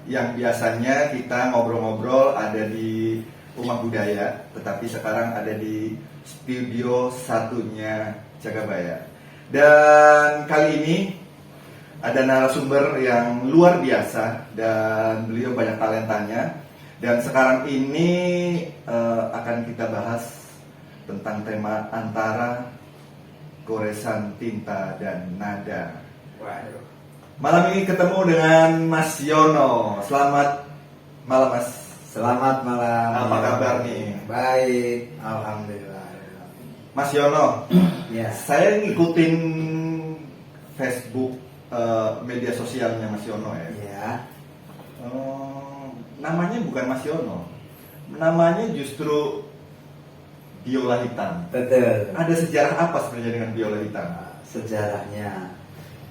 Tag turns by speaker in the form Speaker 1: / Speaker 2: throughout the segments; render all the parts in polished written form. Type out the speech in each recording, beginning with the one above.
Speaker 1: yang biasanya kita ngobrol-ngobrol ada di Rumah Budaya, tetapi sekarang ada di studio satunya Jagabaya. Dan kali ini ada narasumber yang luar biasa dan beliau banyak talentanya. Dan sekarang ini akan kita bahas tentang tema antara goresan tinta dan nada.
Speaker 2: Waduh.
Speaker 1: Malam ini ketemu dengan Mas Yono. Selamat malam, Mas.
Speaker 2: Selamat malam.
Speaker 1: Apa kabar nih?
Speaker 2: Baik, alhamdulillah.
Speaker 1: Mas Yono,
Speaker 2: Ya.
Speaker 1: saya ngikutin Facebook media sosialnya Mas Yono ya.
Speaker 2: Ya.
Speaker 1: Namanya bukan Mas Yono, namanya justru biola hitam.
Speaker 2: Betul.
Speaker 1: Ada sejarah apa sebenarnya dengan biola hitam?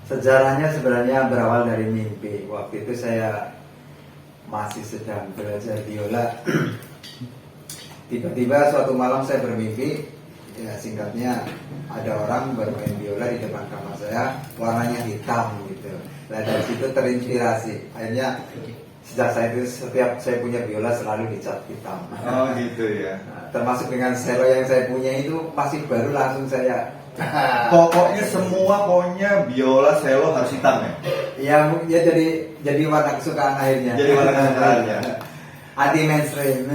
Speaker 2: Sejarahnya sebenarnya berawal dari mimpi. Waktu itu saya masih sedang belajar biola. Tiba-tiba suatu malam saya bermimpi, ya singkatnya ada orang bermain biola di depan kamar saya, warnanya hitam gitu. Nah dari situ terinspirasi. Akhirnya sejak saya itu setiap saya punya biola selalu dicat hitam.
Speaker 1: Oh gitu ya.
Speaker 2: Nah, termasuk dengan selo yang saya punya itu masih baru, langsung saya
Speaker 1: Pokoknya biola selo harus hitam ya.
Speaker 2: ya jadi warna kesukaan akhirnya.
Speaker 1: Jadi warna kesukaannya.
Speaker 2: Anti mainstream.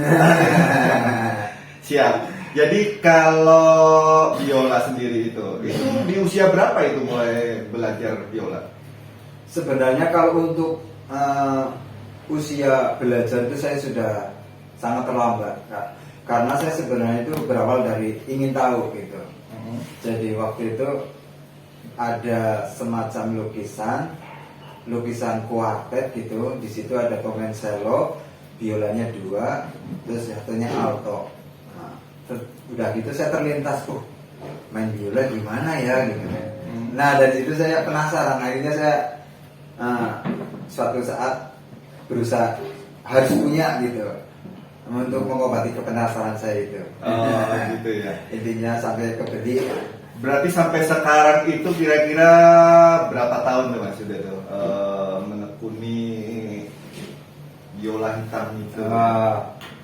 Speaker 1: Siap. Jadi kalau biola sendiri itu di usia berapa itu mulai belajar biola?
Speaker 2: Sebenarnya kalau untuk usia belajar itu saya sudah sangat terlambat, Kak. Karena saya sebenarnya itu berawal dari ingin tahu gitu. Jadi waktu itu ada semacam lukisan kuartet gitu. Di situ ada pemain cello, biolanya 2, terus satunya alto. Nah, udah gitu saya terlintas, main biola gimana ya gitu. Nah dari situ saya penasaran. Akhirnya saya suatu saat berusaha harus punya gitu untuk mengobati kepenasaran saya itu.
Speaker 1: Oh gitu ya.
Speaker 2: Intinya sampai kebeli.
Speaker 1: Berarti sampai sekarang itu kira-kira berapa tahun tuh Mas sudah tuh menekuni biola hitam itu?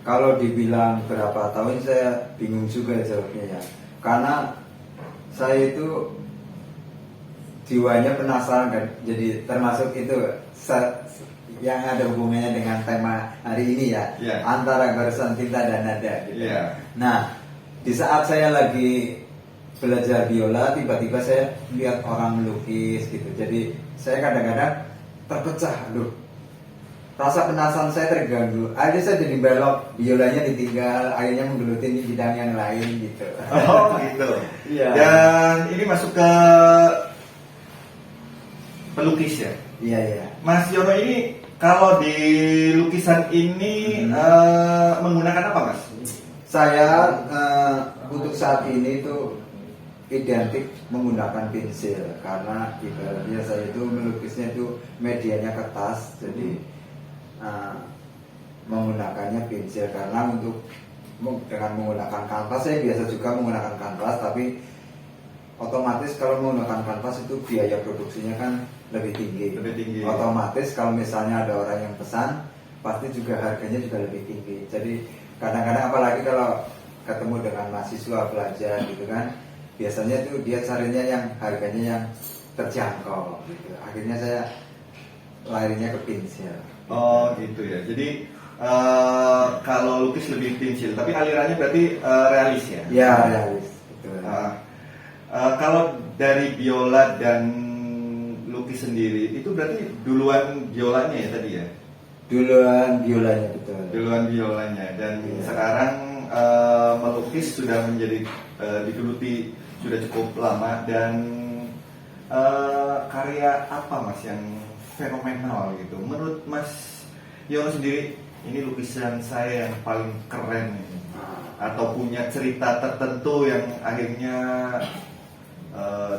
Speaker 2: Kalau dibilang berapa tahun saya bingung juga jawabnya ya. Karena saya itu jiwanya penasaran kan. Jadi termasuk itu yang ada hubungannya dengan tema hari ini ya, antara goresan tinta dan nada gitu. Nah di saat saya lagi belajar biola, tiba-tiba saya lihat orang melukis gitu. Jadi saya kadang-kadang terpecah, rasa penasaran saya terganggu. Akhirnya saya jadi belok, biolanya ditinggal, akhirnya menggeluti di bidang yang lain gitu.
Speaker 1: Oh gitu.
Speaker 2: Iya.
Speaker 1: Dan ini masuk ke pelukis ya?
Speaker 2: Iya.
Speaker 1: Mas Yono ini kalau di lukisan ini menggunakan apa Mas?
Speaker 2: Saya untuk saat ini itu identik menggunakan pensil, karena ibaratnya saya itu melukisnya itu medianya kertas, jadi menggunakannya pensil. Karena dengan menggunakan kanvas, saya biasa juga menggunakan kanvas, tapi otomatis kalau menggunakan kanvas itu biaya produksinya kan lebih tinggi. Otomatis kalau misalnya ada orang yang pesan, pasti juga harganya juga lebih tinggi. Jadi kadang-kadang apalagi kalau ketemu dengan mahasiswa pelajar gitu kan, biasanya tuh dia carinya yang harganya yang terjangkau gitu. Akhirnya saya larinya ke pensil.
Speaker 1: Oh gitu ya. Jadi kalau lukis lebih pensil, tapi alirannya berarti realis ya?
Speaker 2: Ya realis. Betul.
Speaker 1: Kalau dari biola dan lukis sendiri itu berarti duluan biolanya ya tadi ya?
Speaker 2: Duluan biolanya, betul.
Speaker 1: Duluan biolanya, dan sekarang melukis sudah menjadi digeluti sudah cukup lama. Dan karya apa Mas yang fenomenal gitu menurut Mas Yono sendiri? Ini lukisan saya yang paling keren ini, atau punya cerita tertentu yang akhirnya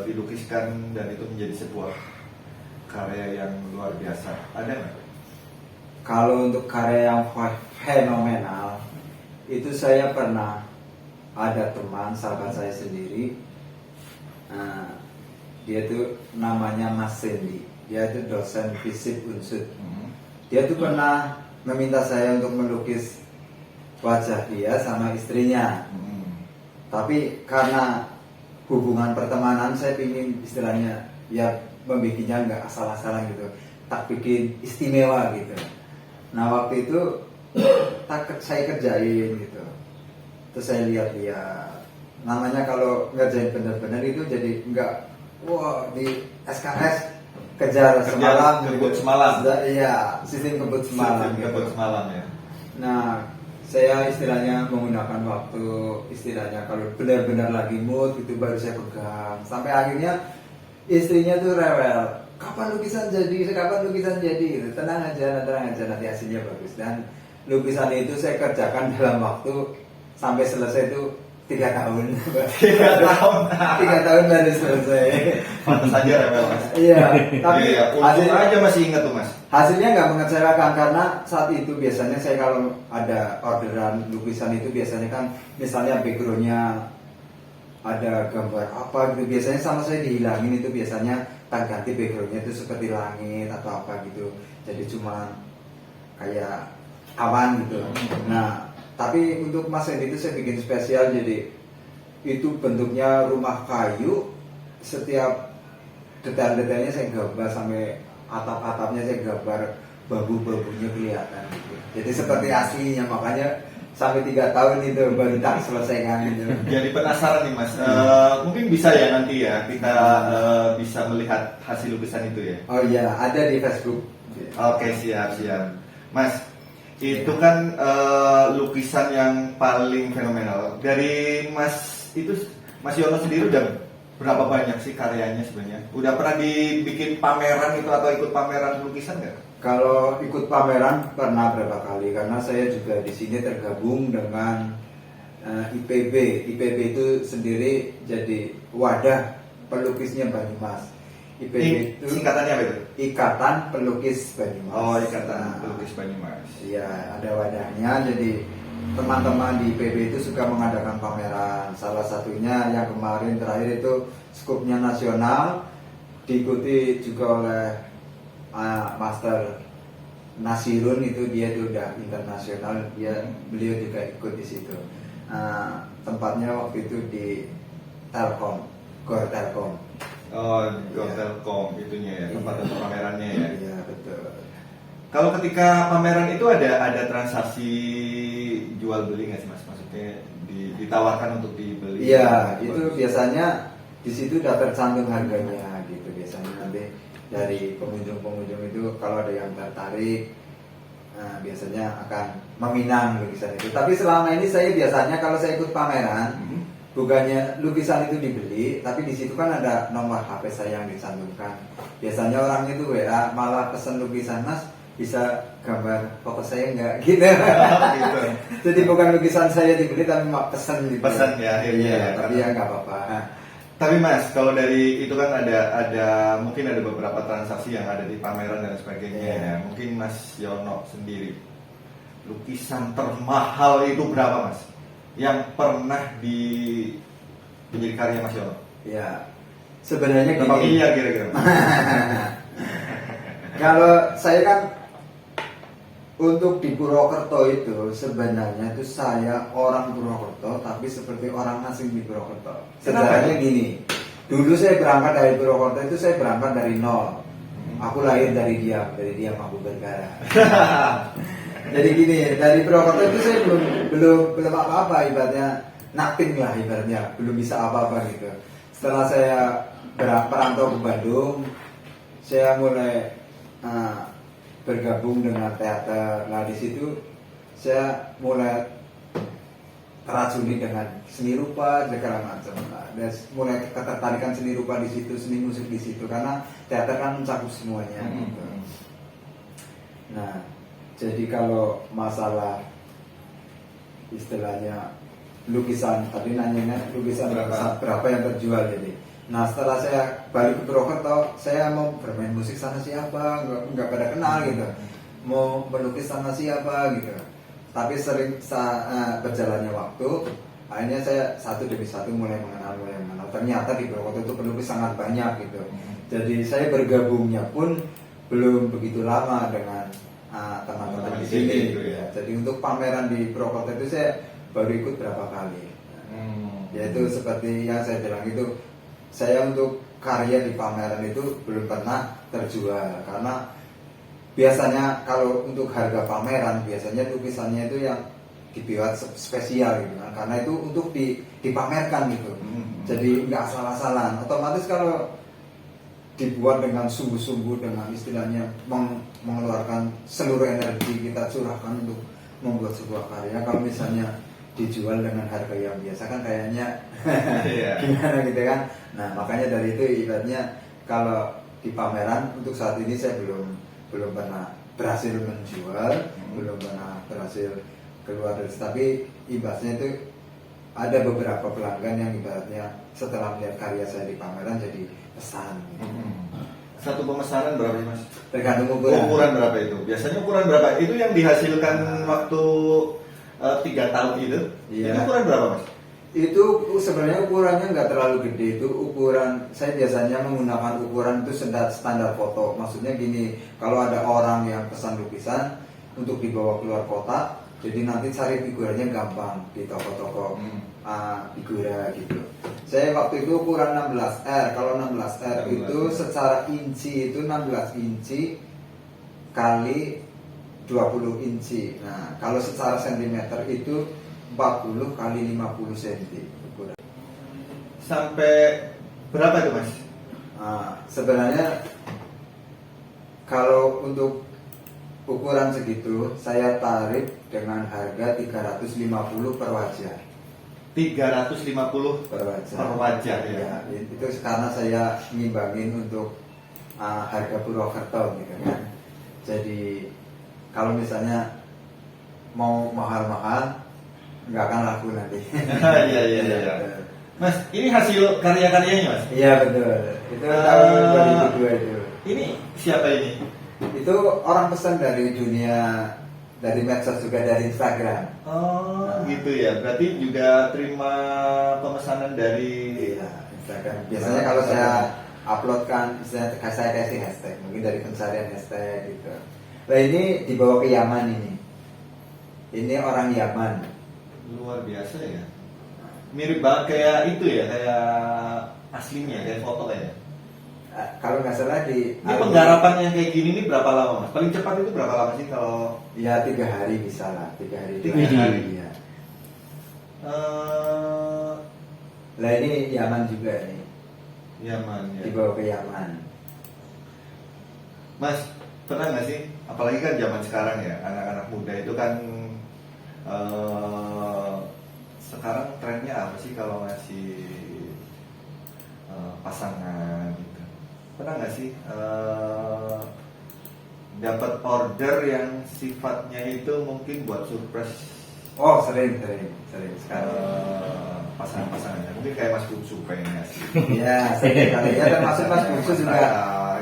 Speaker 1: dilukiskan dan itu menjadi sebuah karya yang luar biasa, ada nggak?
Speaker 2: Kalau untuk karya yang fenomenal itu saya pernah ada teman sahabat saya sendiri, dia itu namanya Mas Sendi, dia itu dosen fisip Unsud. dia tuh pernah meminta saya untuk melukis wajah dia sama istrinya. Tapi karena hubungan pertemanan, saya ingin istilahnya ya membikinnya nggak asal-asalan gitu, tak bikin istimewa gitu. Nah waktu itu saya kerjain gitu, terus saya lihat-lihat, namanya kalau ngerjain bener-bener itu jadi nggak wah di SKS kejar semalam,
Speaker 1: kebut semalam.
Speaker 2: Iya, sistem kebut semalam.
Speaker 1: Sistem kebut semalam ya.
Speaker 2: Nah, saya istilahnya menggunakan waktu, istilahnya kalau benar-benar lagi mood itu baru saya pegang. Sampai akhirnya istrinya tuh rewel. Kapan lukisan jadi? Kapan lukisan jadi? Gitu. Tenang aja, nanti hasilnya bagus. Dan lukisan itu saya kerjakan dalam waktu sampai selesai itu 3 tahun.
Speaker 1: 3 tahun.
Speaker 2: 3 tahun dari selesai.
Speaker 1: Pantas aja rewel mas.
Speaker 2: Iya, tapi
Speaker 1: Iya, untung aja masih ingat tuh mas.
Speaker 2: hasilnya nggak mengecewakan karena saat itu biasanya saya kalau ada orderan lukisan itu biasanya kan misalnya backgroundnya ada gambar apa gitu, biasanya sama saya dihilangin, itu biasanya tak ganti backgroundnya itu seperti langit atau apa gitu, jadi cuma kayak awan gitu. Nah tapi untuk Mas Hendy itu saya bikin spesial, jadi itu bentuknya rumah kayu, setiap detail-detailnya saya gambar, sampai atap-atapnya saya gambar, bambu-bambunya kelihatan gitu. Jadi seperti aslinya, makanya sampai 3 tahun itu baru tak selesaikan gitu.
Speaker 1: Jadi penasaran nih mas, mungkin bisa ya nanti ya kita bisa melihat hasil lukisan itu ya.
Speaker 2: Oh iya, ada di Facebook.
Speaker 1: Oke, siap. Mas, itu kan lukisan yang paling fenomenal. Dari Mas itu, Mas Yono sendiri udah berapa banyak sih karyanya sebenarnya? Udah pernah dibikin pameran itu atau ikut pameran lukisan nggak?
Speaker 2: Kalau ikut pameran pernah berapa kali, karena saya juga di sini tergabung dengan IPB. IPB itu sendiri jadi wadah pelukisnya Banyumas. IPB itu
Speaker 1: singkatannya apa itu?
Speaker 2: Ikatan Pelukis Banyumas.
Speaker 1: Oh, Ikatan Pelukis Banyumas.
Speaker 2: Iya, ada wadahnya. Jadi teman-teman di IPB itu suka mengadakan pameran. Salah satunya yang kemarin terakhir itu skupnya nasional, diikuti juga oleh Master Nasirun, itu dia udah internasional, beliau juga ikut di situ. Tempatnya waktu itu di Telkom, Gor Telkom.
Speaker 1: Oh, Gor Telkom itunya ya, tempat untuk pamerannya ya.
Speaker 2: Iya, betul.
Speaker 1: Kalau ketika pameran itu ada transaksi jual beli nggak sih mas? Maksudnya ditawarkan untuk dibeli?
Speaker 2: Iya, itu biasanya di situ udah tercantum harganya gitu. Biasanya nanti dari pengunjung-pengunjung itu kalau ada yang tertarik, biasanya akan meminang lukisan itu. Tapi selama ini saya biasanya kalau saya ikut pameran, bukannya lukisan itu dibeli, tapi di situ kan ada nomor HP saya yang dicantumkan. Biasanya orang itu WA malah pesen lukisan, mas bisa gambar foto saya nggak gitu.
Speaker 1: Gitu.
Speaker 2: Jadi bukan lukisan saya dibeli tapi pesen gitu.
Speaker 1: Pesan ya akhirnya.
Speaker 2: Iya, tapi ya nggak apa-apa.
Speaker 1: Tapi mas, kalau dari itu kan ada mungkin ada beberapa transaksi yang ada di pameran dan sebagainya. Ya. Mungkin Mas Yono sendiri, lukisan termahal itu berapa mas? Yang pernah menjadi karya Mas Yono?
Speaker 2: Ya, sebenarnya
Speaker 1: berapa
Speaker 2: gini.
Speaker 1: miliar kira-kira?
Speaker 2: Kalau saya kan untuk di Purwokerto itu sebenarnya itu saya orang Purwokerto, tapi seperti orang asing di Purwokerto. Sebenarnya gini, dulu saya berangkat dari Purwokerto itu saya berangkat dari nol. Aku lahir dari diam aku bergara. Jadi gini, dari Purwokerto itu saya belum apa-apa, ibaratnya nothing lah ibaratnya, belum bisa apa-apa gitu. Setelah saya merantau ke Bandung, saya mulai bergabung dengan teater. Nah di situ saya mulai teracuni dengan seni rupa segala macam. Dan mulai ketertarikan seni rupa di situ, seni musik di situ, karena teater kan mencakup semuanya. Gitu. Nah jadi kalau masalah istilahnya lukisan, tadi nanyanya lukisan berapa yang terjual jadi. Nah setelah saya balik ke Purwokerto, saya mau bermain musik sama siapa, nggak pada kenal gitu. Mau melukis sama siapa gitu. Tapi sering berjalannya waktu, akhirnya saya satu demi satu mulai mengenal. Ternyata di Purwokerto itu pelukis sangat banyak gitu. Jadi saya bergabungnya pun belum begitu lama dengan teman-teman
Speaker 1: Teman-teman
Speaker 2: di
Speaker 1: di
Speaker 2: sini
Speaker 1: sini
Speaker 2: gitu
Speaker 1: gitu
Speaker 2: ya. Jadi untuk pameran di Purwokerto itu saya baru ikut berapa kali. Yaitu seperti yang saya bilang itu, saya untuk karya di pameran itu belum pernah terjual karena biasanya kalau untuk harga pameran biasanya lukisannya itu yang dibuat spesial gitu kan, karena itu untuk dipamerkan gitu. Jadi nggak asal-asalan. Otomatis kalau dibuat dengan sungguh-sungguh, dengan istilahnya mengeluarkan seluruh energi kita curahkan untuk membuat sebuah karya. Kalau misalnya dijual dengan harga yang biasa kan kayaknya gimana gitu kan. Nah makanya dari itu ibaratnya kalau di pameran untuk saat ini saya belum pernah berhasil menjual, belum pernah berhasil keluar dari, tapi ibaratnya itu ada beberapa pelanggan yang ibaratnya setelah melihat karya saya di pameran jadi pesan.
Speaker 1: Satu pemesanan berapa mas?
Speaker 2: Tergantung ukuran.
Speaker 1: Ukuran berapa itu? Biasanya ukuran berapa? Itu yang dihasilkan waktu 3 tahun itu?
Speaker 2: Iya.
Speaker 1: Itu ukuran berapa mas?
Speaker 2: Itu sebenarnya ukurannya nggak terlalu gede. Itu ukuran, saya biasanya menggunakan ukuran itu standar foto. Maksudnya gini, kalau ada orang yang pesan lukisan untuk dibawa keluar kota, jadi nanti cari figurannya gampang di toko-toko figura gitu. Saya waktu itu ukuran 16R. Kalau 16R
Speaker 1: 16.
Speaker 2: itu secara inci itu 16 inci kali 20 inci. Nah, kalau secara sentimeter itu 40 kali 50 cm ukuran.
Speaker 1: Sampai berapa itu mas?
Speaker 2: Sebenarnya kalau untuk ukuran segitu saya tarik dengan harga 350 per wajah.
Speaker 1: 350
Speaker 2: Per wajah.
Speaker 1: per wajah ya.
Speaker 2: Ya, itu karena saya ngimbangin untuk harga Purwokerto gitu kan. Jadi kalau misalnya mau mahal-mahal nggak akan laku nanti.
Speaker 1: Iya. Mas, ini hasil karya-karyanya mas?
Speaker 2: Iya betul. Itu tahun 2002 itu.
Speaker 1: Ini siapa ini?
Speaker 2: Itu orang pesan dari dunia, dari medsos juga, dari Instagram.
Speaker 1: Oh gitu ya. Berarti juga terima pemesanan dari
Speaker 2: Iya, Instagram. Biasanya kalau saya uploadkan, saya kasih hashtag, mungkin dari pencarian hashtag gitu. Nah ini dibawa ke Yaman ini. Ini orang Yaman.
Speaker 1: luar biasa ya. Mirip banget kayak itu ya, kayak aslinya, kayak foto ya.
Speaker 2: Kalau nggak salah di
Speaker 1: Ini penggarapan yang kayak gini ini berapa lama mas? Paling cepat itu berapa lama sih kalau?
Speaker 2: Ya 3 hari bisa lah, 3 hari.
Speaker 1: 3 hari.
Speaker 2: Ya.
Speaker 1: Eh,
Speaker 2: Lah ini Yaman juga nih,
Speaker 1: Yaman ya.
Speaker 2: dibawa ke Yaman.
Speaker 1: Mas, pernah nggak sih? Apalagi kan zaman sekarang ya, anak-anak muda itu kan sekarang trennya apa sih kalau ngasih pasangan gitu? Pernah nggak sih dapat order yang sifatnya itu mungkin buat surprise
Speaker 2: Oh sering sekali.
Speaker 1: pasangan-pasangannya? Mungkin kayak Mas Bungsu pengen ngasih.
Speaker 2: Iya, sering kali ya, termasuk Mas Bungsu juga.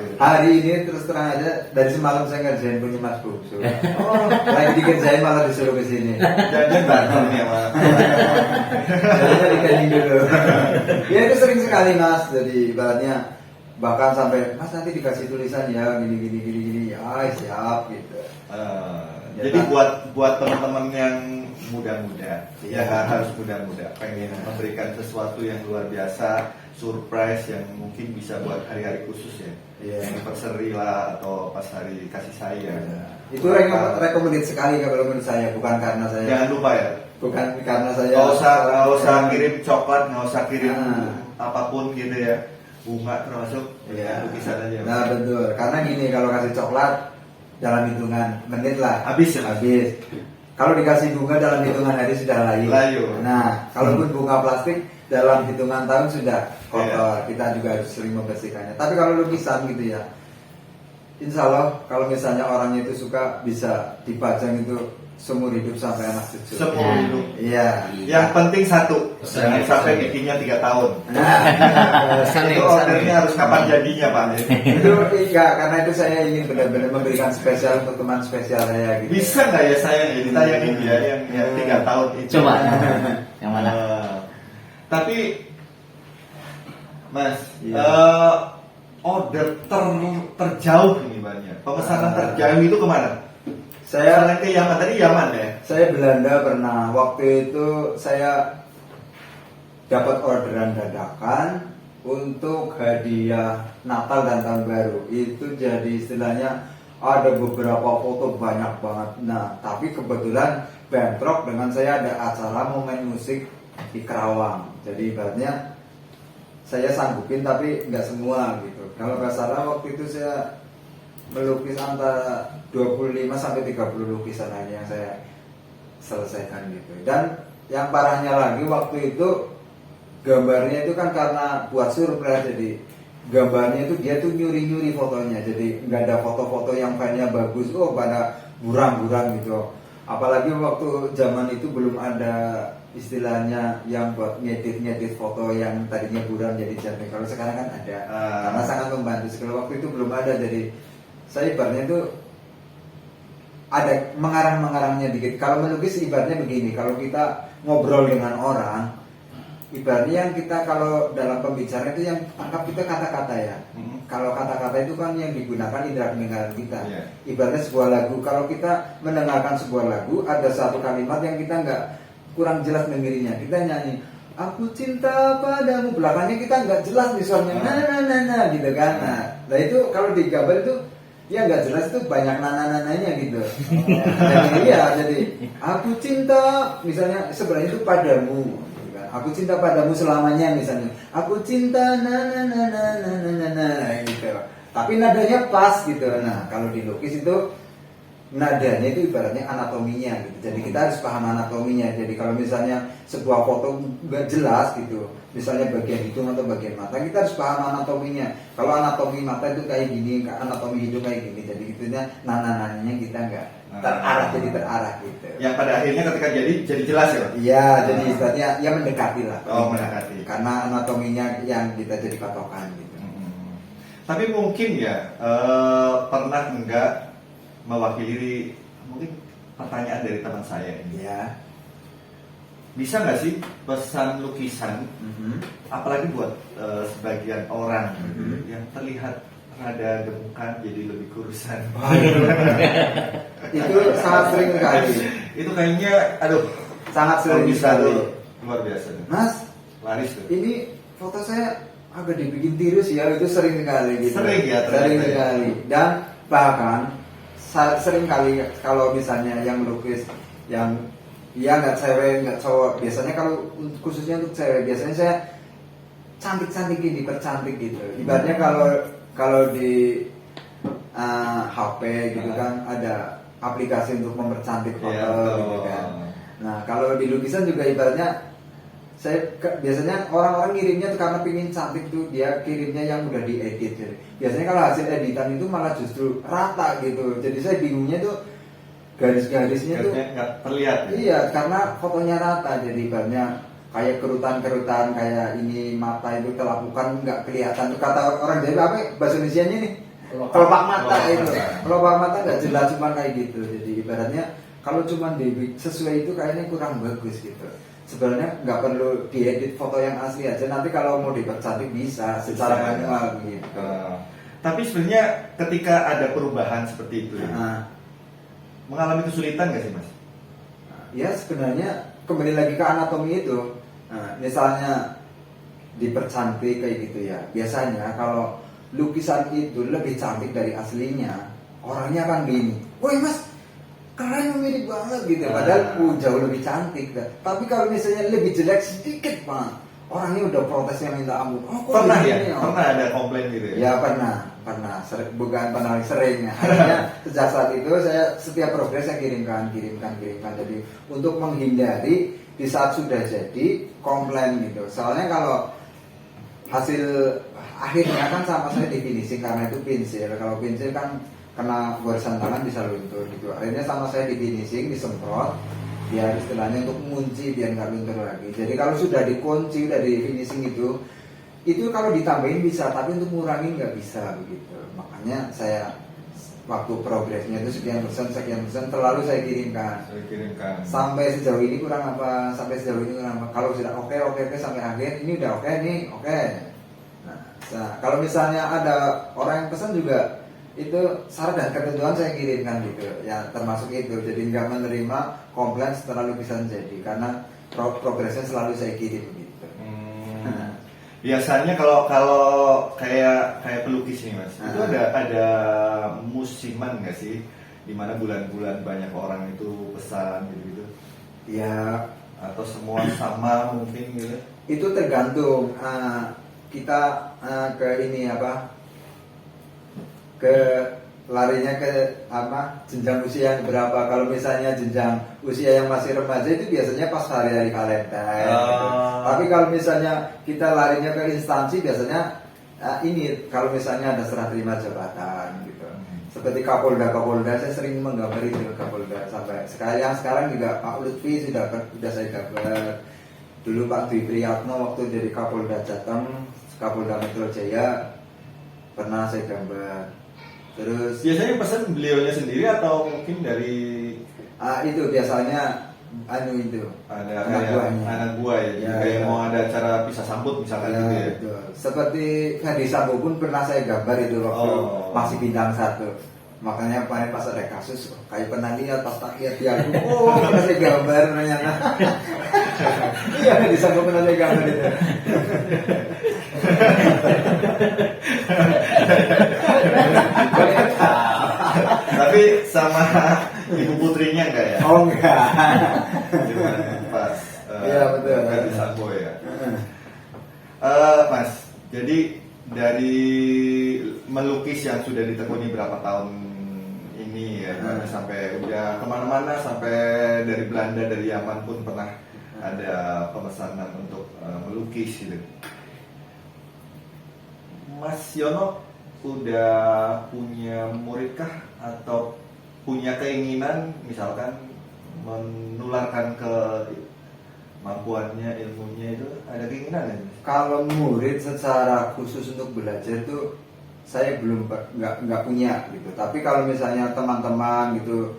Speaker 1: Gitu.
Speaker 2: Hari ini terus terang aja dari semalam saya ngerjain punya Mas Bungsu. Lagi dikerjain malah disuruh ke sini.
Speaker 1: Jangan bantu nih sama.
Speaker 2: Jadinya dikening dulu. Ya itu sering sekali Mas. Jadi ibaratnya bahkan sampai Mas nanti dikasih tulisan ya gini ya siap gitu.
Speaker 1: Jadi buat teman-teman yang muda-muda,
Speaker 2: Iya.
Speaker 1: ya harus muda-muda, pengen memberikan sesuatu yang luar biasa, surprise yang mungkin bisa buat hari-hari khusus ya,
Speaker 2: Iya.
Speaker 1: anniversary lah atau pas hari kasih sayang.
Speaker 2: Itu recommended sekali kalau menurut saya, bukan karena saya.
Speaker 1: Jangan lupa ya,
Speaker 2: Bukan karena saya.
Speaker 1: nggak usah kirim coklat, nggak usah kirim
Speaker 2: Ah.
Speaker 1: apapun gitu ya, bunga termasuk,
Speaker 2: Iya.
Speaker 1: lukisan aja.
Speaker 2: Nah betul, karena gini kalau kasih coklat dalam hitungan menit lah
Speaker 1: Habis ya?
Speaker 2: habis. Kalau dikasih bunga dalam hitungan hari sudah layu. Nah, kalaupun bunga plastik dalam hitungan tahun sudah kotor. Kita juga harus sering membersihkannya. Tapi kalau lukisan gitu ya, insya Allah kalau misalnya orangnya itu suka bisa dipajang itu seumur hidup sampai anak cucu.
Speaker 1: Seumur hidup.
Speaker 2: Iya.
Speaker 1: Yang penting satu, jangan sampai bikinnya 3 tahun. Itu ordernya harus kapan jadinya Pak?
Speaker 2: Itu iya, karena itu saya ingin benar-benar memberikan spesial untuk teman spesial saya gitu.
Speaker 1: Bisa nggak ya sayang ya ditayangin dia yang 3 tahun itu?
Speaker 3: Coba yang mana?
Speaker 1: Tapi Mas,
Speaker 2: Iya.
Speaker 1: order terjauh ini banyak. Pemesanan terjauh itu kemana? Saya ke Yaman, tadi Yaman ya?
Speaker 2: Saya Belanda pernah. Waktu itu saya dapat orderan dadakan untuk hadiah Natal dan Tahun Baru. Itu jadi istilahnya ada beberapa foto banyak banget. Nah, tapi kebetulan bentrok dengan saya ada acara mau main musik di Kerawang. Jadi ibaratnya saya sanggupin tapi nggak semua gitu. Kalau nggak salah waktu itu saya melukis antara 25 sampai 30 lukisan aja yang saya selesaikan gitu. Dan yang parahnya lagi waktu itu gambarnya itu kan karena buat surprise, jadi gambarnya itu dia tuh nyuri-nyuri fotonya, jadi nggak ada foto-foto yang filenya bagus, pada buram-buram gitu. Apalagi waktu zaman itu belum ada istilahnya yang buat ngedit foto yang tadinya buram jadi jernih. Kalau sekarang kan ada, karena sangat membantu. Kalau waktu itu belum ada, jadi saya ibaratnya itu ada mengarang-mengarangnya dikit. Kalau melukis ibaratnya begini, kalau kita ngobrol dengan orang, ibaratnya yang kita kalau dalam pembicaraan itu yang tangkap kita kata-kata ya. Kalau kata-kata itu kan yang digunakan indera pendengaran kita. Ibaratnya sebuah lagu, kalau kita mendengarkan sebuah lagu, ada satu kalimat yang kita nggak kurang jelas dengerinnya, kita nyanyi aku cinta padamu, belakangnya kita nggak jelas nih suaranya nah gitu kan. Nah itu kalau di gambar itu ya nggak jelas, itu banyak nana-nananya gitu. Jadi aku cinta misalnya sebenarnya itu padamu, aku cinta padamu selamanya misalnya, aku cinta gitu, tapi nadanya pas gitu. Nah kalau dilukis itu nadanya itu ibaratnya anatominya gitu, jadi kita harus paham anatominya. Jadi kalau misalnya sebuah foto nggak jelas gitu, misalnya bagian hidung atau bagian mata, kita harus paham anatominya. Kalau anatomi mata itu kayak gini, anatomi hidung kayak gini, jadi gitunya nana-nananya kita nggak terarah, jadi terarah gitu.
Speaker 1: Yang pada akhirnya ketika jadi jelas ya?
Speaker 2: Iya, jadi ibaratnya ya mendekati lah.
Speaker 1: Mendekati.
Speaker 2: Karena anatominya yang kita jadi patokan gitu.
Speaker 1: Tapi mungkin ya pernah enggak mewakili, mungkin pertanyaan dari teman saya ini.
Speaker 2: Ya.
Speaker 1: Bisa nggak sih pesan lukisan, apalagi buat sebagian orang yang terlihat rada gemukan jadi lebih kurusan?
Speaker 2: Itu sangat sering sekali.
Speaker 1: Itu kayaknya, aduh,
Speaker 2: sangat sering sekali.
Speaker 1: Luar biasa.
Speaker 2: Mas,
Speaker 1: laris tuh.
Speaker 2: Ini foto saya agak dibikin tirus ya, itu sering sekali gitu.
Speaker 1: Sering ya,
Speaker 2: sering sekali. Dan bahkan sering kali kalau misalnya yang melukis yang ya nggak cewek nggak cowok, biasanya kalau khususnya untuk cewek biasanya saya cantik-cantikin, dipercantik gitu. Ibaratnya kalau di HP gitu kan ada aplikasi untuk mempercantik foto gitu kan. Nah kalau di lukisan juga ibaratnya saya biasanya orang-orang ngirimnya tuh karena pingin cantik tuh, dia kirimnya yang udah diedit. Jadi biasanya kalau hasil editan itu malah justru rata gitu. Jadi saya bingungnya tuh garis-garisnya tuh
Speaker 1: nggak terlihat. Ya?
Speaker 2: Iya, karena fotonya rata. Jadi banyak kayak kerutan-kerutan, kayak ini mata itu telapukan nggak kelihatan. Tuh kata orang Jawa apa? Bahasa Indonesianya nih kelopak mata itu. Kelopak mata nggak jelas, cuma kayak gitu. Jadi ibaratnya kalau cuma sesuai itu kayaknya kurang bagus gitu. Sebenarnya nggak perlu diedit foto yang asli aja, nanti kalau mau dipercantik bisa secara manual gitu.
Speaker 1: Tapi sebenarnya ketika ada perubahan seperti itu, mengalami kesulitan nggak sih mas?
Speaker 2: Ya sebenarnya kembali lagi ke anatomi itu. Misalnya dipercantik kayak gitu ya, biasanya kalau lukisan itu lebih cantik dari aslinya, orangnya kan gini, woi mas, keren, mirip banget gitu, padahal jauh lebih cantik. Tapi kalau misalnya lebih jelek sedikit pak, orangnya udah protesnya minta ampun.
Speaker 1: Pernah ya? Pernah ada komplain gitu ya?
Speaker 2: Ya pernah, bukan pernah, sering. Akhirnya sejak saat itu saya setiap progres saya kirimkan. Jadi untuk menghindari di saat sudah jadi komplain gitu. Soalnya kalau hasil akhirnya kan sama saya di finishing, karena itu pensil. Kalau pensil kan kena gorisan tangan bisa luntur gitu. Akhirnya sama saya di finishing, disemprot biar istilahnya untuk mengunci biar nggak luntur lagi. Jadi kalau sudah dikunci, udah di finishing itu kalau ditambahin bisa, tapi untuk ngurangin nggak bisa begitu. Makanya saya waktu progresnya itu sekian persen terlalu saya kirimkan. Sampai sejauh ini kurang apa? Kalau sudah oke sampai akhir ini udah oke nih, oke. Nah, kalau misalnya ada orang yang pesan juga itu syarat dan ketentuan saya kirimkan gitu ya, termasuk itu. Jadi nggak menerima komplain setelah lukisan jadi, karena progresnya selalu saya kirim gitu.
Speaker 1: Biasanya kalau kayak pelukis nih mas, itu ada musiman nggak sih, dimana bulan-bulan banyak orang itu pesan gitu-gitu?
Speaker 2: Ya,
Speaker 1: Atau semua sama mungkin gitu?
Speaker 2: itu tergantung kita ke ini apa, ke larinya ke apa, jenjang usia yang berapa. Kalau misalnya jenjang usia yang masih remaja itu biasanya pas hari-hari kalender gitu. Tapi kalau misalnya kita larinya ke instansi, biasanya ini kalau misalnya ada serah terima jabatan gitu, seperti Kapolda, saya sering menggambar itu Kapolda. Sampai sekarang juga Pak Lutfi sudah saya gambar. Dulu Pak Dwi Priyatno waktu jadi Kapolda Jateng, Kapolda Metro Jaya, pernah saya gambar. Terus
Speaker 1: Biasanya pesan beliaunya sendiri atau mungkin dari
Speaker 2: itu biasanya itu
Speaker 1: ada
Speaker 2: anak
Speaker 1: kayak
Speaker 2: buahnya.
Speaker 1: anak buah ya,
Speaker 2: Ya,
Speaker 1: kayak
Speaker 2: ya.
Speaker 1: mau ada acara pisah sambut misalkan
Speaker 2: Ya,
Speaker 1: gitu ya.
Speaker 2: betul. Seperti Ferdi Sambo pun pernah saya gambar itu waktu masih bintang 1. Makanya kemarin pas ada kasus, kayak pernah lihat pas tak lihat dia, pernah saya gambar ternyata. Iya, Ferdi Sambo pernah saya gambar itu.
Speaker 1: Tapi sama ibu putrinya enggak ya?
Speaker 2: Oh enggak.
Speaker 1: Gimana pas
Speaker 2: Iya, betul.
Speaker 1: Ferdi Sambo ya. Mas, jadi dari melukis yang sudah ditekuni berapa tahun ini ya, sampai udah kemana-mana, sampai dari Belanda, dari Yaman pun pernah ada pemesanan untuk melukis gitu. Mas Yono udah punya muridkah atau punya keinginan misalkan menularkan ke kemampuannya, ilmunya itu, ada keinginan ya?
Speaker 2: Kalau murid secara khusus untuk belajar itu saya belum nggak punya gitu. Tapi kalau misalnya teman-teman gitu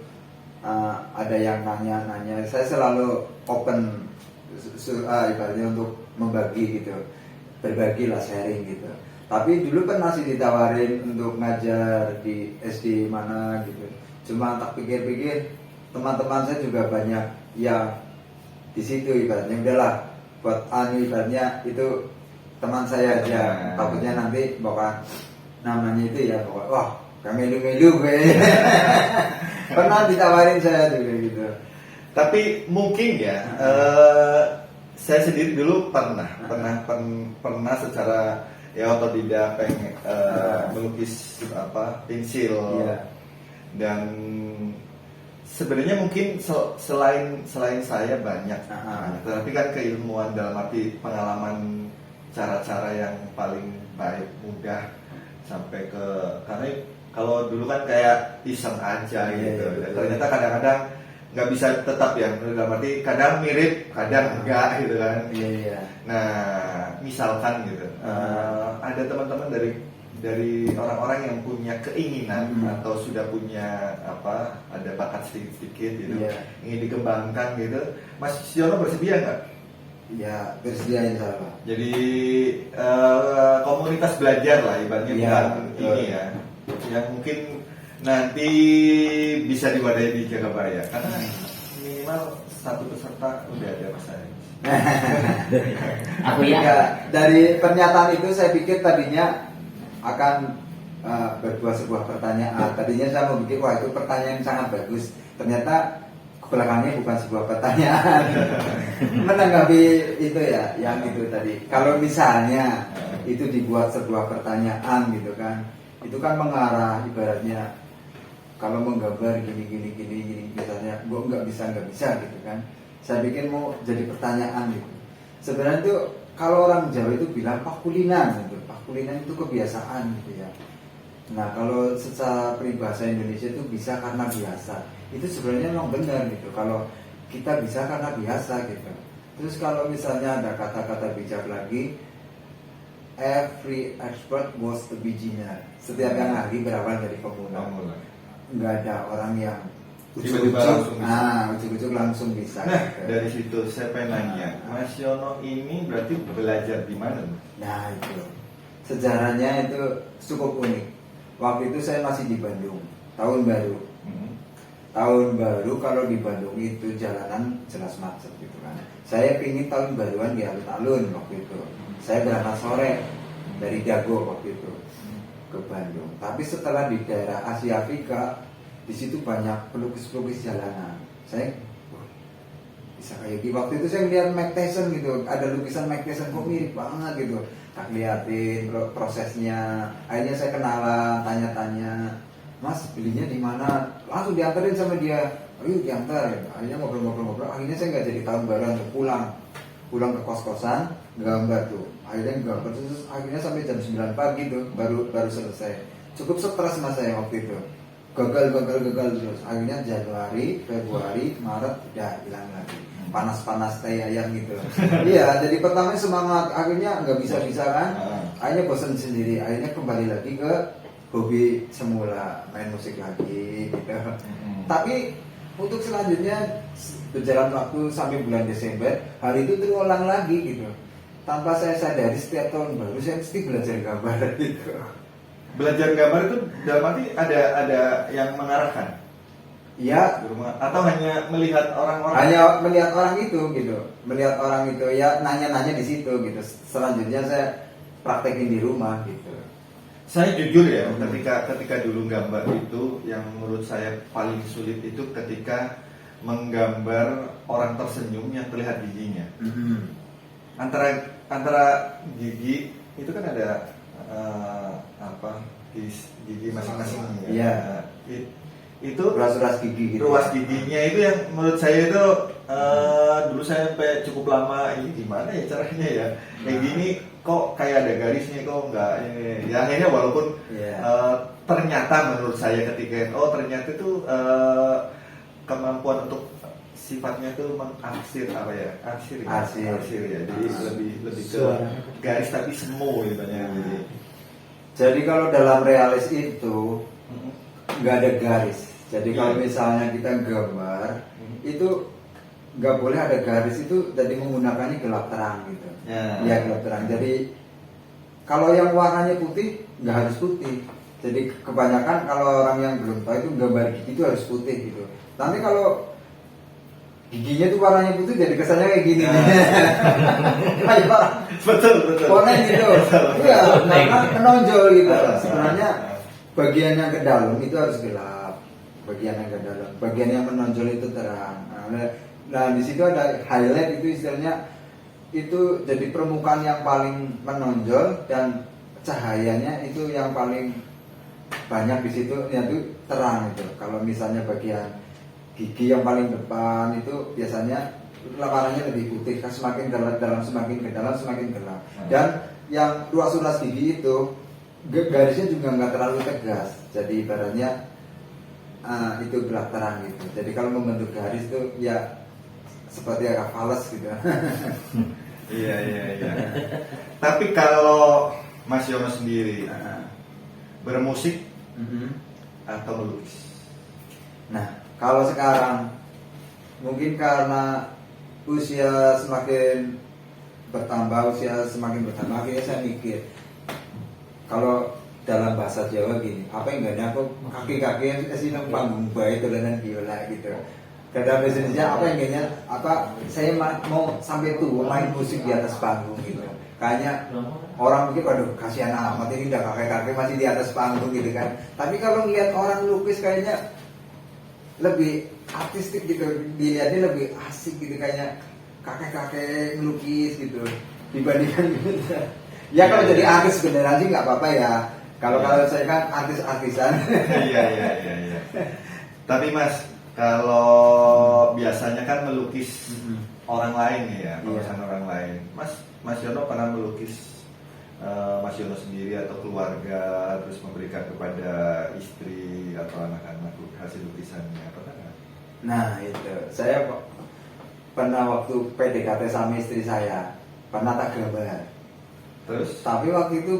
Speaker 2: ada yang nanya-nanya, saya selalu open ibaratnya untuk membagi gitu, berbagi lah, sharing gitu. Tapi dulu pernah sih ditawarin untuk ngajar di SD mana gitu. Cuma tak pikir-pikir, teman-teman saya juga banyak yang di situ, ibaratnya udahlah buat ibaratnya itu teman saya aja. Takutnya nanti bawa namanya itu ya bawa, wah melu-melu gue. Pernah ditawarin saya juga gitu.
Speaker 1: Tapi mungkin ya, saya sendiri dulu pernah secara ya otodidak pengen melukis pensil.
Speaker 2: Iya.
Speaker 1: Dan sebenarnya mungkin selain saya banyak, tetapi kan keilmuan dalam arti pengalaman, cara-cara yang paling baik, mudah sampai ke, karena kalau dulu kan kayak iseng aja gitu. Dan ternyata kadang-kadang nggak bisa tetap ya, dalam arti kadang mirip, kadang enggak gitu kan.
Speaker 2: Iya.
Speaker 1: Nah, misalkan gitu, ada teman-teman dari orang-orang yang punya keinginan atau sudah punya ada bakat sedikit-sedikit gitu, ingin dikembangkan gitu, Mas Siono bersedia nggak?
Speaker 2: Ya, bersedia insya Allah.
Speaker 1: Jadi komunitas belajar lah ibaratnya, bukan ini ya, yang mungkin nanti bisa diwadahi di Jagabaya, karena minimal satu peserta udah ada Mas Ari.
Speaker 2: Aku ya, dari pernyataan itu saya pikir tadinya akan berbuat sebuah pertanyaan. Tadinya saya mau pikir, wah itu pertanyaan yang sangat bagus. Ternyata belakangnya bukan sebuah pertanyaan. Menanggapi itu ya, yang itu tadi. Kalau misalnya itu dibuat sebuah pertanyaan gitu kan, itu kan mengarah ibaratnya kalau menggambar gini misalnya, gue nggak bisa gitu kan. Saya pikir mau jadi pertanyaan gitu. Sebenarnya itu kalau orang Jawa itu bilang pakulinan gitu. Pakulinan itu kebiasaan gitu ya. Nah kalau secara peribahasa Indonesia itu bisa karena biasa. Itu sebenarnya memang benar gitu. Kalau kita bisa karena biasa gitu. Terus kalau misalnya ada kata-kata bijak lagi, every expert was a beginner. Setiap yang ahli berawal dari pemula. Nggak ada orang yang ujuk-ujuk langsung bisa.
Speaker 1: Nah,
Speaker 2: gitu.
Speaker 1: dari situ saya pengen nanya, Mas Yono ini berarti belajar di mana?
Speaker 2: Nah itu sejarahnya itu cukup unik. waktu itu saya masih di Bandung, tahun baru. Tahun baru kalau di Bandung itu jalanan jelas macet gitu kan. Saya pingin tahun baruan di alun-alun waktu itu. Saya berangkat sore dari Dago waktu itu ke Bandung. Tapi setelah di daerah Asia Afrika, di situ banyak pelukis-pelukis jalanan. Saya bisa kayak gitu. Waktu itu saya lihat Mike Tyson gitu, ada lukisan Mike Tyson kok mirip banget gitu. Tak liatin prosesnya. Akhirnya saya kenalan, tanya-tanya, Mas belinya di mana? Langsung diantarin sama dia. Ayo diantar. Akhirnya ngobrol-ngobrol. Akhirnya saya nggak jadi tahun baru untuk pulang ke kos-kosan gambar tuh. Akhirnya gambar terus akhirnya sampai jam 9 pagi tuh baru selesai. Cukup stres mas saya waktu itu. Gagal terus. Akhirnya Januari, Februari, Maret udah hilang lagi. Panas-panas kayak ayam gitu. Iya, jadi pertama semangat. Akhirnya nggak bisa kan. Akhirnya bosan sendiri. Akhirnya kembali lagi ke hobi semula, main musik lagi gitu. Tapi untuk selanjutnya berjalan waktu sampai bulan Desember, hal itu terulang lagi gitu. Tanpa saya sadari setiap tahun baru saya mesti belajar gambar gitu.
Speaker 1: Belajar gambar itu dalam arti ada yang mengarahkan?
Speaker 2: Iya.
Speaker 1: Atau hanya melihat orang-orang?
Speaker 2: Hanya melihat orang itu gitu, melihat orang itu ya nanya-nanya di situ gitu. Selanjutnya saya praktekin di rumah gitu.
Speaker 1: Saya jujur ya, ketika dulu gambar itu yang menurut saya paling sulit itu ketika menggambar orang tersenyum yang terlihat giginya. Antara gigi itu kan ada gigi masing-masing ya.
Speaker 2: Iya.
Speaker 1: Itu
Speaker 2: ruas gigi gitu.
Speaker 1: Ruas giginya itu yang menurut saya itu dulu saya sampai cukup lama, ini gimana ya caranya ya kayak gini kok kayak ada garisnya kok enggak ini. Ya akhirnya walaupun ternyata menurut saya ketika ternyata itu kemampuan untuk sifatnya itu mengarsir apa ya arsir ya jadi lebih ke garis tapi semu gitu ya.
Speaker 2: Jadi kalau dalam realis itu nggak ada garis. Jadi kalau misalnya kita gambar itu nggak boleh ada garis itu, jadi menggunakannya gelap terang gitu. Ya gelap terang. Jadi kalau yang warnanya putih nggak harus putih. Jadi kebanyakan kalau orang yang belum tahu itu gambar gigi itu harus putih gitu. Tapi kalau giginya tuh warnanya putih jadi kesannya kayak gini.
Speaker 1: Betul.
Speaker 2: Warna gitu. Iya, karena menonjol gitu. Sebenarnya bagian yang ke dalam itu harus gelap. Bagian yang ke dalam, bagian yang menonjol itu terang. Nah, di situ ada highlight itu istilahnya itu jadi permukaan yang paling menonjol dan cahayanya itu yang paling banyak di situ yaitu terang itu. Kalau misalnya bagian gigi yang paling depan itu biasanya warnanya lebih putih, semakin dalam semakin ke dalam semakin gelap. Dan yang ruas-ruas gigi itu garisnya juga nggak terlalu tegas, jadi ibaratnya itu gelap terang gitu. Jadi kalau membentuk garis itu ya seperti agak fals gitu.
Speaker 1: Iya. Tapi kalau Mas Yono sendiri bermusik atau melukis?
Speaker 2: Nah, kalau sekarang mungkin karena usia semakin bertambah, akhirnya saya mikir kalau dalam bahasa Jawa gini, apa yang gak aku kaki-kaki yang sih panggung baik dolanan biola gitu. Dalam bahasa Indonesia apa yang gaknya saya mau sampai tua main musik di atas panggung gitu. Kayaknya orang mikir waduh kasihan amat ini udah kakek-kakek masih di atas panggung gitu kan. Tapi kalau ngeliat orang lukis kayaknya lebih artistik gitu, dilihatnya lebih asik gitu, kayaknya kakek-kakek ngelukis gitu dibandingkan gitu. Ya kalau jadi artis beneran sih nggak apa-apa ya. Kalau saya kan artis-artisan. Iya.
Speaker 1: Tapi Mas, kalau biasanya kan melukis orang lain ya, lukisan orang lain. Mas Yono pernah melukis Mas Yono sendiri atau keluarga, terus memberikan kepada istri atau anak-anak hasil lukisannya, pernah nggak?
Speaker 2: Nah itu, saya pernah waktu PDKT sama istri saya, pernah tak gambar.
Speaker 1: Terus?
Speaker 2: Tapi waktu itu lagi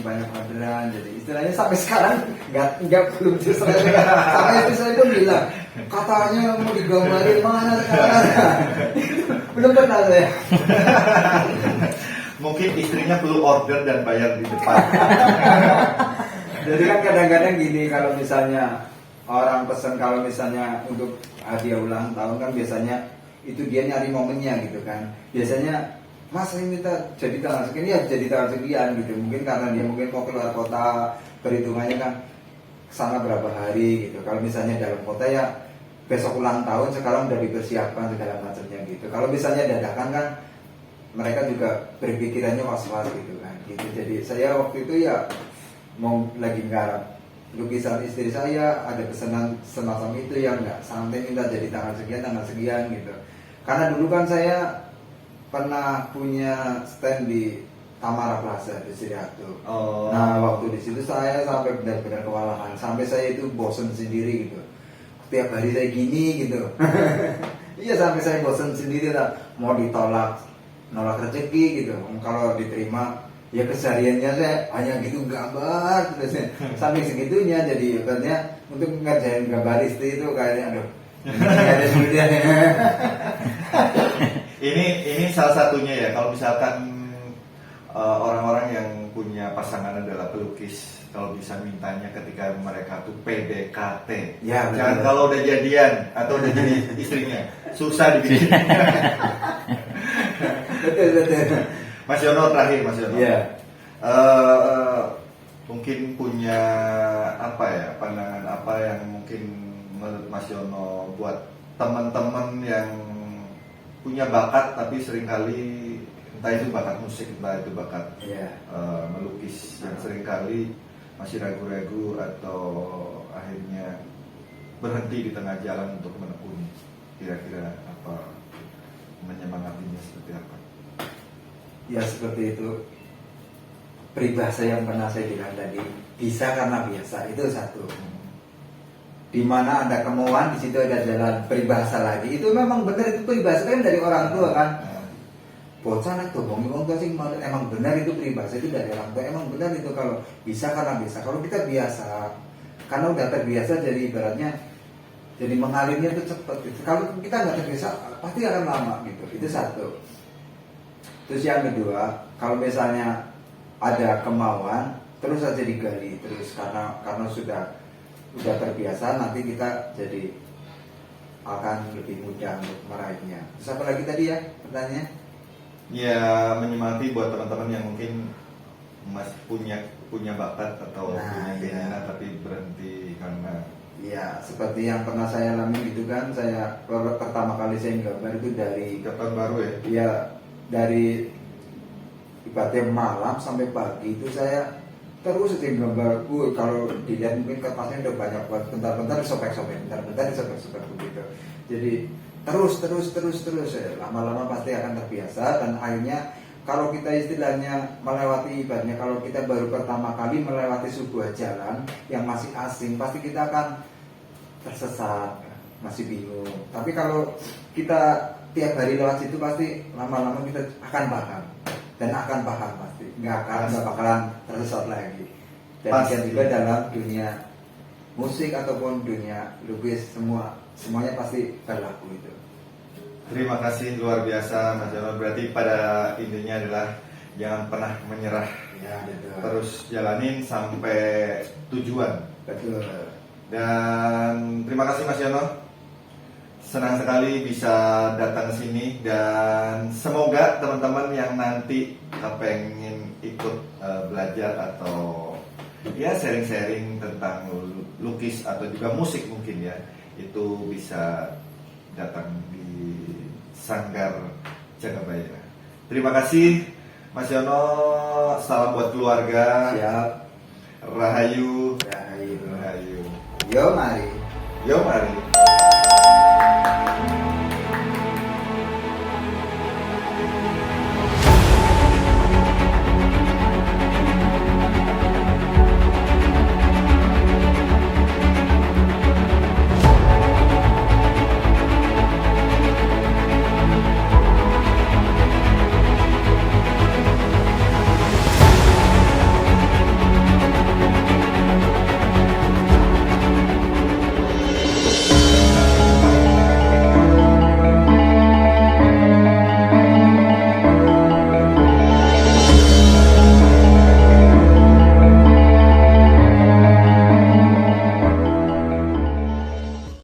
Speaker 2: banyak orderan, jadi istilahnya sampai sekarang nggak belum selesai. Sampai istri saya pun bilang, katanya mau digambarin mana sekarang? Belum pernah saya.
Speaker 1: Mungkin istrinya perlu order dan bayar di depan.
Speaker 2: Jadi kan kadang-kadang gini, kalau misalnya orang pesan, kalau misalnya untuk hadiah ulang tahun kan biasanya itu dia nyari momennya gitu kan. Biasanya Mas ini minta jadi tanggal sekian, ya jadi tanggal sekian gitu. Mungkin karena dia mungkin mau keluar kota, perhitungannya kan sana berapa hari gitu. Kalau misalnya dalam kota ya besok ulang tahun, sekarang udah dipersiapkan segala macamnya gitu. Kalau misalnya dadakan kan mereka juga berpikirannya was-was gitu kan gitu. Jadi saya waktu itu ya mau lagi nggarap lukisan istri saya, ada pesanan semacam itu yang nggak santai, minta jadi tanggal sekian gitu. Karena dulu kan saya pernah punya stand di Tamara Plaza di Siriatu.
Speaker 1: Oh.
Speaker 2: Nah waktu di situ saya sampai benar-benar kewalahan, sampai saya itu bosen sendiri gitu. Tiap hari saya gini gitu. Iya, sampai saya bosen sendiri lah, mau ditolak, nolak rezeki gitu. Kalau diterima ya kesehariannya saya hanya gitu gambar terus sampai segitunya. Jadi katanya untuk ngerjain gambar istri itu kayaknya aduh nggak ada duitnya.
Speaker 1: Ini salah satunya ya, kalau misalkan orang-orang yang punya pasangan adalah pelukis, kalau bisa mintanya ketika mereka tuh PDKT,
Speaker 2: Ya,
Speaker 1: jangan
Speaker 2: betul.
Speaker 1: kalau udah jadian atau udah jadi istrinya, susah dibikin.
Speaker 2: Betul.
Speaker 1: Mas Yono terakhir, Mas Yono.
Speaker 2: Iya.
Speaker 1: Mungkin punya apa ya, pandangan apa yang mungkin menurut Mas Yono buat teman-teman yang punya bakat tapi seringkali entah itu bakat musik, entah itu bakat
Speaker 2: Iya.
Speaker 1: melukis yang seringkali masih ragu-ragu atau akhirnya berhenti di tengah jalan untuk menekuni. Kira-kira apa menyemangatinya seperti apa?
Speaker 2: Ya seperti itu. Peribahasa yang pernah saya bilang tadi, bisa karena biasa, itu satu. Di mana ada kemauan, di situ ada jalan. Peribahasa lagi, itu memang benar, itu peribahasa kan dari orang tua kan. Bocah nak tuh bohongi orang tua sih, emang benar itu peribahasa itu dari orang tua. Emang benar itu kalau bisa karena biasa. Kalau kita biasa, karena udah terbiasa, jadi ibaratnya jadi mengalirnya itu cepat. Gitu. Kalau kita nggak terbiasa, pasti akan lama gitu. Itu satu. Terus yang kedua, kalau misalnya ada kemauan, terus saja digali terus karena sudah terbiasa, nanti kita jadi akan lebih mudah untuk meraihnya. Terus apa lagi tadi ya pertanyaannya?
Speaker 1: Ya menyemangati buat teman-teman yang mungkin masih punya bakat atau
Speaker 2: Nah,
Speaker 1: punya
Speaker 2: iya.
Speaker 1: keinginan tapi berhenti karena
Speaker 2: Ya seperti yang pernah saya alami gitu kan. Saya pertama kali saya gambar itu dari
Speaker 1: tahun baru ya.
Speaker 2: ya dari ibaratnya malam sampai pagi itu saya terus aja gambar. Kalau dilihat mungkin kertasnya udah banyak banget, bentar-bentar disobek-sobek, bentar-bentar disobek-sobek begitu. Jadi terus lama-lama pasti akan terbiasa. Dan akhirnya kalau kita istilahnya melewati, ibaratnya kalau kita baru pertama kali melewati sebuah jalan yang masih asing, pasti kita akan tersesat, masih bingung. Tapi kalau kita tiap hari lewat situ, pasti lama-lama kita akan paham dan akan paham pasti, nggak bakalan tersesat lagi. Dan juga dalam dunia musik ataupun dunia lukis, semuanya pasti berlaku itu.
Speaker 1: Terima kasih luar biasa Mas Jono. Berarti pada intinya adalah jangan pernah menyerah,
Speaker 2: Ya, betul.
Speaker 1: terus jalanin sampai tujuan.
Speaker 2: Betul.
Speaker 1: Dan terima kasih Mas Yono. Senang sekali bisa datang ke sini dan semoga teman-teman yang nanti pengen ikut belajar atau ya sharing-sharing tentang lukis atau juga musik mungkin ya, itu bisa datang di Sanggar Jagabaya. Terima kasih Mas Yono, salam buat keluarga.
Speaker 2: Siap.
Speaker 1: Rahayu.
Speaker 2: Rahayu.
Speaker 1: Rahayu.
Speaker 2: Yo mari.
Speaker 1: Yo mari.